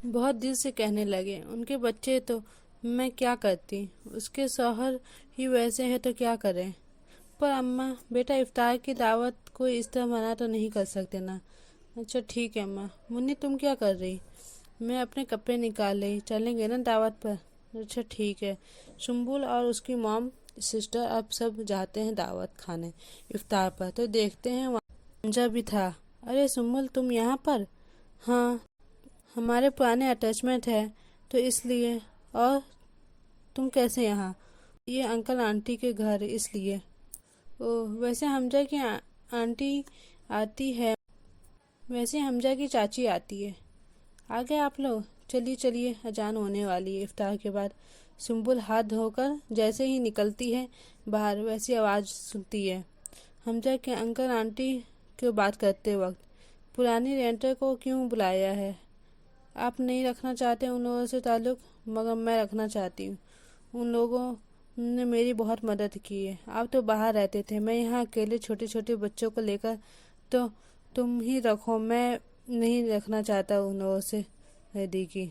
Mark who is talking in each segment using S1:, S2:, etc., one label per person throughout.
S1: بہت دل سے کہنے لگے، ان کے بچے تو میں کیا کرتی، اس کے شوہر ہی ویسے ہیں تو کیا کریں۔ پر اماں بیٹا افطار کی دعوت کوئی اس طرح منع تو نہیں کر سکتے نا۔ اچھا ٹھیک ہے اماں۔ منی تم کیا کر رہی؟ میں اپنے کپڑے نکال رہی، چلیں گے نا دعوت پر؟ اچھا ٹھیک ہے۔ سنبل اور اس کی موم سسٹر اب سب جاتے ہیں دعوت کھانے افطار پر، تو دیکھتے ہیں وہاں سنجے بھی تھا۔ ارے سنبل تم یہاں پر؟ ہاں ہمارے پرانے اٹیچمنٹ ہے تو اس لیے۔ اور تم کیسے یہاں؟ یہ انکل آنٹی کے گھر اس لیے۔ ویسے حمزہ کی آنٹی آتی ہے، ویسے حمزہ کی چاچی آتی ہے۔ آگے آپ لوگ چلیے چلیے، اذان ہونے والی ہے افطار کے بعد۔ سنبل ہاتھ دھو کر جیسے ہی نکلتی ہے باہر، ویسی آواز سنتی ہے حمزہ کے انکل آنٹی کو بات کرتے وقت۔ پرانی رینٹر کو کیوں بلایا ہے؟ آپ نہیں رکھنا چاہتے ان لوگوں سے تعلق، مگر میں رکھنا چاہتی ہوں۔ ان لوگوں نے میری بہت مدد کی ہے۔ آپ تو باہر رہتے تھے، میں یہاں اکیلے چھوٹے چھوٹے بچوں کو لے کر، تو تم ہی رکھو، میں نہیں رکھنا چاہتا ان لوگوں سے نزدیکی۔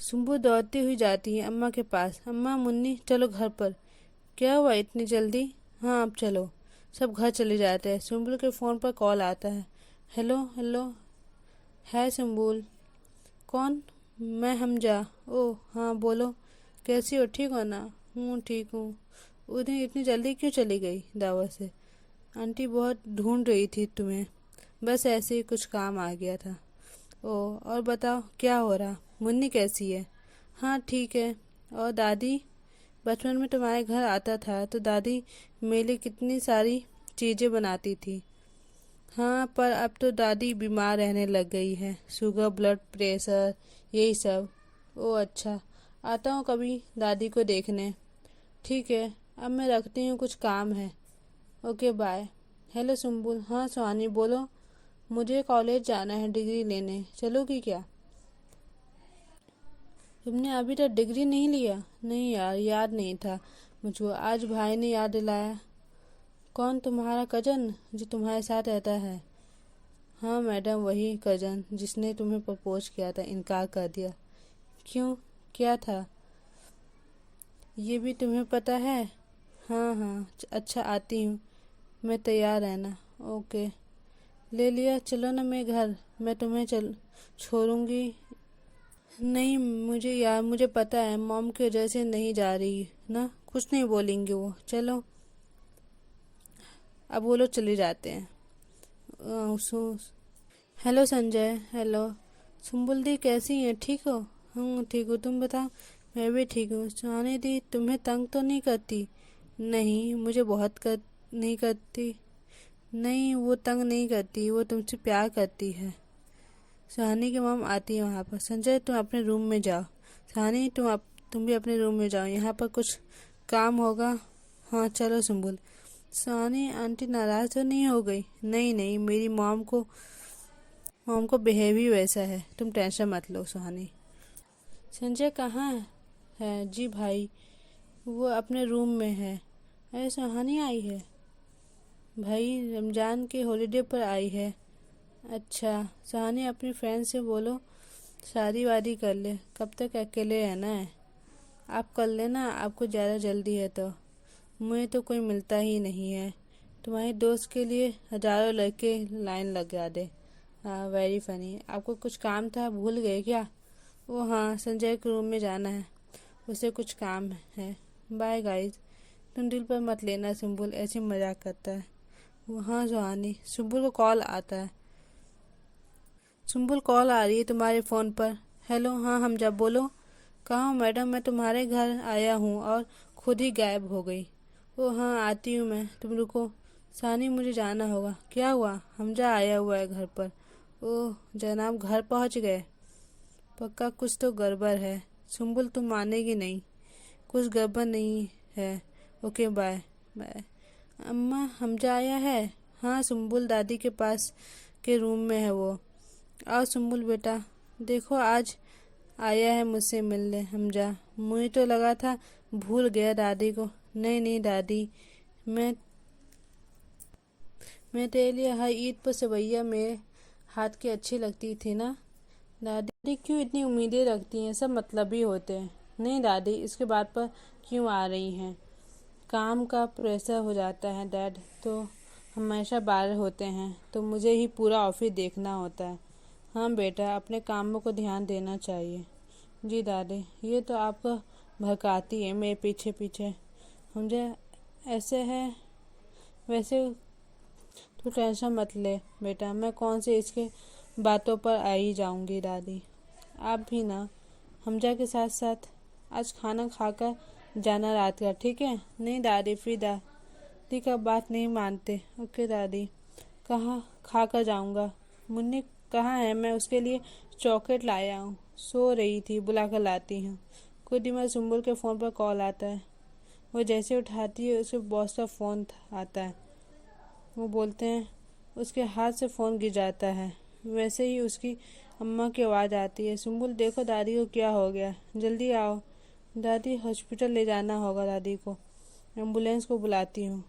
S1: سنبل دوڑتی ہوئی جاتی ہے اماں کے پاس۔ اماں منی چلو گھر پر۔ کیا ہوا اتنی جلدی؟ ہاں اب چلو۔ سب گھر چلے جاتے ہیں۔ سنبل کے فون پر کال آتا ہے۔ ہیلو ہیلو ہے سنبل؟ کون؟ میں حمزہ۔ ہاں بولو، کیسی ہو؟ ٹھیک ہو نا؟ ٹھیک ہوں۔ اتنی جلدی کیوں چلی گئی دعوت سے؟ آنٹی بہت ڈھونڈ رہی تھی تمہیں، بس ایسے ہی کچھ کام آ گیا تھا۔ اور بتاؤ کیا ہو رہا؟ منی کیسی ہے؟ ہاں ٹھیک ہے۔ اور دادی؟ بچپن میں تمہارے گھر آتا تھا تو دادی میرے لیے کتنی ساری چیزیں بناتی تھی۔ ہاں پر اب تو دادی بیمار رہنے لگ گئی ہے، شوگر، بلڈ پریشر، یہی سب۔ اچھا، آتا ہوں کبھی دادی کو دیکھنے۔ ٹھیک ہے، اب میں رکھتی ہوں، کچھ کام ہے۔ Okay bye. ہیلو سنبل۔ ہاں سہانی بولو۔ مجھے کالج جانا ہے ڈگری لینے، چلو گی کیا؟ تم نے ابھی تک ڈگری نہیں لیا؟ نہیں یار، یاد نہیں تھا مجھ کو، آج بھائی نے یاد دلایا۔ کون؟ تمہارا کزن جو تمہارے ساتھ رہتا ہے؟ ہاں میڈم، وہی کزن جس نے تمہیں پرپوز کیا تھا، انکار کر دیا۔ کیوں؟ کیا تھا؟ یہ بھی تمہیں پتہ ہے؟ ہاں ہاں۔ اچھا آتی ہوں میں، تیار رہنا۔ اوکے۔ لے لیا، چلو نا میرے گھر، میں تمہیں چھوڑوں گی۔ نہیں مجھے پتہ ہے، موم کی وجہ سے نہیں جا رہی نا، کچھ نہیں بولیں گے وہ، چلو۔ اب وہ لوگ چلے جاتے ہیں۔ ہیلو سنجے۔ ہیلو سنبل دی، کیسی ہیں؟ ٹھیک ہو؟ ٹھیک ہوں، تم بتاؤ؟ میں بھی ٹھیک ہوں۔ سہانی دی تمہیں تنگ تو نہیں کرتی؟ نہیں، مجھے بہت نہیں کرتی۔ نہیں وہ تنگ نہیں کرتی، وہ تم سے پیار کرتی ہے۔ سہانی کی مام آتی ہے وہاں پر۔ سنجے تم اپنے روم میں جاؤ۔ سہانی تم بھی اپنے روم میں جاؤ، یہاں پر کچھ کام ہوگا۔ ہاں چلو سنبل۔ سہانی آنٹی ناراض تو نہیں ہو گئی؟ نہیں، میری مام کو بیہیو ہی ویسا ہے، تم ٹینشن مت لو سہانی۔ سنجے کہاں ہے؟ جی بھائی، وہ اپنے روم میں ہے۔ ارے سہانی آئی ہے؟ بھائی رمضان کے ہالیڈے پر آئی ہے۔ اچھا، سہانی اپنی فرینڈ سے بولو شادی وادی کر لے، کب تک اکیلے رہنا ہے؟ آپ کر لینا، آپ کو زیادہ جلدی ہے تو۔ مجھے تو کوئی ملتا ہی نہیں ہے، تمہاری دوست کے لیے ہزاروں لڑکے لائن لگا دے۔ Very funny. آپ کو کچھ کام تھا، بھول گئے کیا؟ ہاں، سنجے کے روم میں جانا ہے، اسے کچھ کام ہے۔ Bye guys. تم دل پر مت لینا، سنبل ایسے مذاق کرتا ہے۔ ہاں سہانی۔ سنبل کو کال آتا ہے۔ سنبل کال آ رہی ہے تمہارے فون پر۔ ہیلو، ہاں حمزہ بولو۔ کہاں ہوں میڈم؟ میں تمہارے گھر آیا ہوں اور خود ہی غائب ہو گئی۔ ہاں آتی ہوں میں، تم رکو۔ سہانی مجھے جانا ہوگا۔ کیا ہوا؟ حمزہ آیا ہوا ہے گھر پر۔ جناب گھر پہنچ گئے؟ پکا کچھ تو گڑبڑ ہے۔ سنبل تم مانے گی نہیں، کچھ گڑبڑ نہیں ہے۔ Okay bye. اماں حمزہ آیا ہے؟ ہاں، سنبل دادی کے پاس کے روم میں ہے وہ۔ آؤ سنبل بیٹا، دیکھو آج آیا ہے مجھ سے ملنے حمزہ، مجھے تو لگا تھا بھول گیا دادی کو۔ نہیں دادی، میں تیرے لیے ہر عید پر سویاں میرے ہاتھ کی اچھی لگتی تھی نا دادی۔ دادی کیوں اتنی امیدیں رکھتی ہیں؟ سب مطلبی ہوتے ہیں۔ نہیں دادی، اس کے بات پر کیوں آ رہی ہیں؟ کام کا پریشر ہو جاتا ہے ڈیڈ، تو ہمیشہ باہر ہوتے ہیں تو مجھے ہی پورا آفس دیکھنا ہوتا ہے۔ ہاں بیٹا، اپنے کاموں کو دھیان دینا چاہیے۔ جی دادی، یہ تو آپ کو بھڑکاتی ہے میرے پیچھے پیچھے۔ مجھے ایسے ہے، ویسے تو ٹینشن مت لے بیٹا، میں کون سی اس کے باتوں پر آئی جاؤں گی دادی۔ آپ بھی نا حمزہ کے ساتھ ساتھ آج کھانا کھا کر جانا رات کا، ٹھیک ہے؟ نہیں دادی، پھر دادی کا بات نہیں مانتے۔ اوکے دادی، کہاں کھا کر جاؤں گا؟ منی کہاں ہے؟ میں اس کے لیے چاکلیٹ لایا ہوں، سو رہی تھی، بلا کر لاتی ہوں۔ کچھ دن میں سنبل کے فون پر کال آتا ہے، وہ جیسے اٹھاتی ہے اس کے باس کا فون آتا ہے۔ وہ بولتے ہیں، اس کے ہاتھ سے فون گر جاتا ہے، ویسے ہی اس کی اماں کی آواز آتی ہے، سنبل دیکھو دادی کو کیا ہو گیا، جلدی آؤ دادی، ہاسپٹل لے جانا ہوگا دادی کو، ایمبولینس کو بلاتی ہوں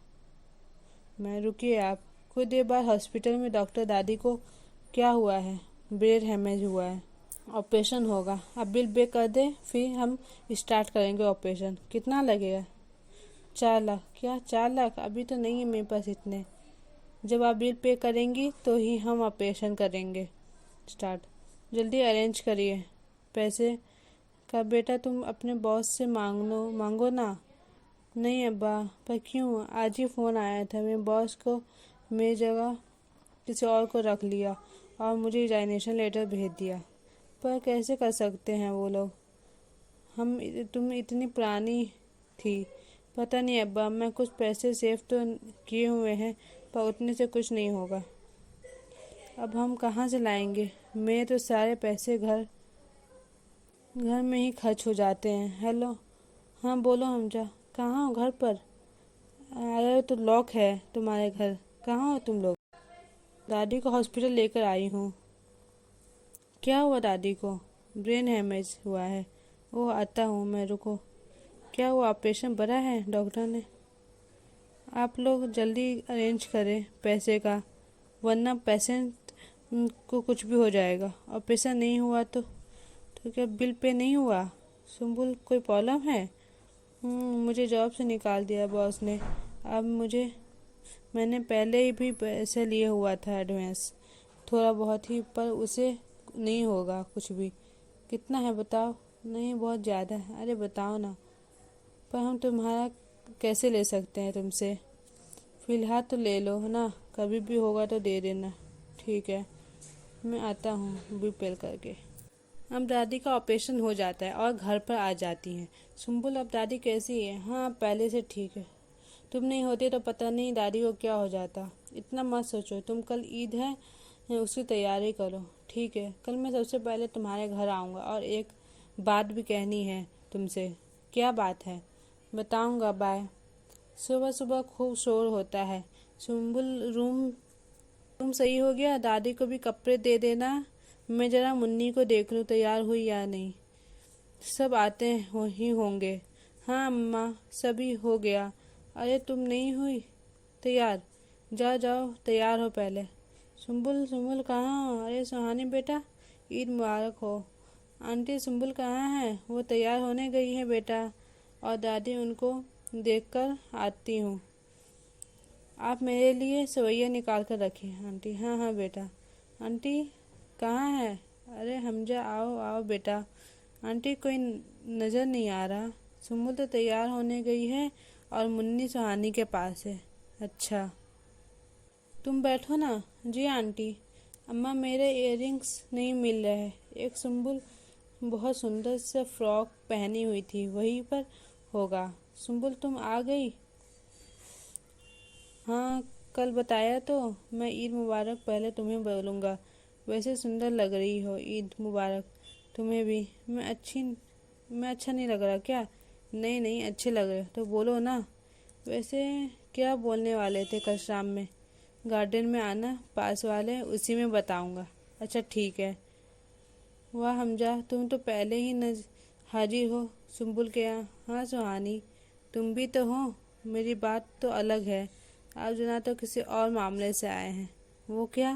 S1: میں، رکیے آپ۔ کچھ دیر بعد ہاسپٹل میں ڈاکٹر، دادی کو کیا ہوا ہے؟ بریڈ ہیمیج ہوا ہے، آپریشن ہوگا، اب بل پے کر دیں پھر ہم اسٹارٹ کریں گے آپریشن۔ کتنا لگے گا؟ 4 لاکھ۔ کیا 4 لاکھ؟ ابھی تو نہیں ہے میرے پاس اتنے، جب آپ بل پے کریں گی تو ہی ہم آپریشن کریں گے اسٹارٹ، جلدی ارینج کریے پیسے کا۔ بیٹا تم اپنے باس سے مانگو نا۔ نہیں ابا، پر کیوں؟ آج ہی فون آیا تھا، میرے باس کو میری جگہ کسی اور کو رکھ لیا اور مجھے ریزائنیشن لیٹر بھیج دیا۔ پر کیسے کر سکتے ہیں وہ لوگ؟ تم اتنی پرانی تھی۔ پتہ نہیں ابا، میں کچھ پیسے سیو تو کیے ہوئے ہیں، پر اتنے سے کچھ نہیں ہوگا۔ اب ہم کہاں سے لائیں گے؟ میرے تو سارے پیسے گھر میں ہی خرچ ہو جاتے ہیں۔ ہیلو، ہاں بولو حمزہ، کہاں ہو؟ گھر پر آیا تو لاک ہے تمہارے گھر، کہاں ہو تم لوگ؟ دادی کو ہاسپٹل لے کر آئی ہوں۔ کیا ہوا دادی کو؟ برین ہیمیج ہوا ہے۔ اوہ آتا ہوں میں، رکو۔ کیا ہوا؟ آپریشن بڑا ہے ڈاکٹر نے؟ آپ لوگ جلدی ارینج کریں پیسے کا، ورنہ پیشنٹ کو کچھ بھی ہو جائے گا۔ آپریشن نہیں ہوا تو کیا بل پے نہیں ہوا؟ سنبل کوئی پرابلم ہے؟ مجھے جاب سے نکال دیا باس نے۔ اب میں نے پہلے ہی بھی پیسے لیے ہوا تھا ایڈوانس، تھوڑا بہت ہی، پر اسے نہیں ہوگا کچھ بھی۔ کتنا ہے بتاؤ؟ نہیں بہت زیادہ ہے۔ ارے بتاؤ نا۔ پر ہم تمہارا کیسے لے سکتے ہیں تم سے؟ فی الحال تو لے لو نا، کبھی بھی ہوگا تو دے دینا۔ ٹھیک ہے، میں آتا ہوں بل پے کر کے۔ اب دادی کا آپریشن ہو جاتا ہے اور گھر پر آ جاتی ہیں سنبل۔ اب دادی کیسی ہے؟ ہاں پہلے سے ٹھیک ہے۔ تم نہیں ہوتی تو پتہ نہیں دادی کو کیا ہو جاتا۔ اتنا مت سوچو، تم کل عید ہے اس کی تیاری کرو، ٹھیک ہے؟ کل میں سب سے پہلے تمہارے گھر آؤں گا اور ایک بات بھی کہنی ہے تم سے۔ کیا بات ہے؟ بتاؤں گا، بائے۔ صبح صبح خوب شور ہوتا ہے سنبل، روم صحیح ہو گیا؟ دادی کو بھی کپڑے دے دینا، میں ذرا منی کو دیکھ لوں تیار ہوئی یا نہیں۔ سب آتے ہی ہوں گے۔ ہاں اماں، سبھی ہو گیا۔ ارے تم نہیں ہوئی تیار؟ جاؤ جاؤ تیار ہو پہلے۔ سنبل کہاں ہو؟ ارے سہانی بیٹا، عید مبارک ہو۔ آنٹی سنبل کہاں ہے؟ وہ تیار ہونے گئی ہے بیٹا، اور دادی ان کو دیکھ کر آتی ہوں۔ آپ میرے لیے سویاں نکال کر رکھیں آنٹی۔ ہاں ہاں بیٹا۔ آنٹی کہاں ہے؟ ارے حمزہ آؤ آؤ بیٹا۔ آنٹی کوئی نظر نہیں آ رہا۔ سنبل تو تیار ہونے گئی ہے اور منی سہانی کے پاس ہے۔ اچھا تم بیٹھو نا۔ جی آنٹی۔ اماں میرے ایئر رنگس نہیں مل رہے۔ ایک سنبل بہت سندر سے فراک پہنی ہوئی تھی، وہیں پر ہوگا۔ سنبل تم آ گئی؟ ہاں کل بتایا تو، میں عید مبارک پہلے تمہیں بولوں گا۔ ویسے سندر لگ رہی ہو، عید مبارک تمہیں بھی۔ میں اچھا نہیں لگ رہا کیا؟ نہیں نہیں اچھے لگ رہے تو بولو نا۔ ویسے کیا بولنے والے تھے؟ کل شام میں گارڈن میں آنا، پاس والے، اسی میں بتاؤں گا۔ اچھا ٹھیک ہے۔ واہ حمزہ، تم تو پہلے ہی حاضر ہو سنبل کے یہاں۔ ہاں سہانی، تم بھی تو ہو۔ میری بات تو الگ ہے، آپ جنا تو کسی اور معاملے سے آئے ہیں۔ وہ کیا؟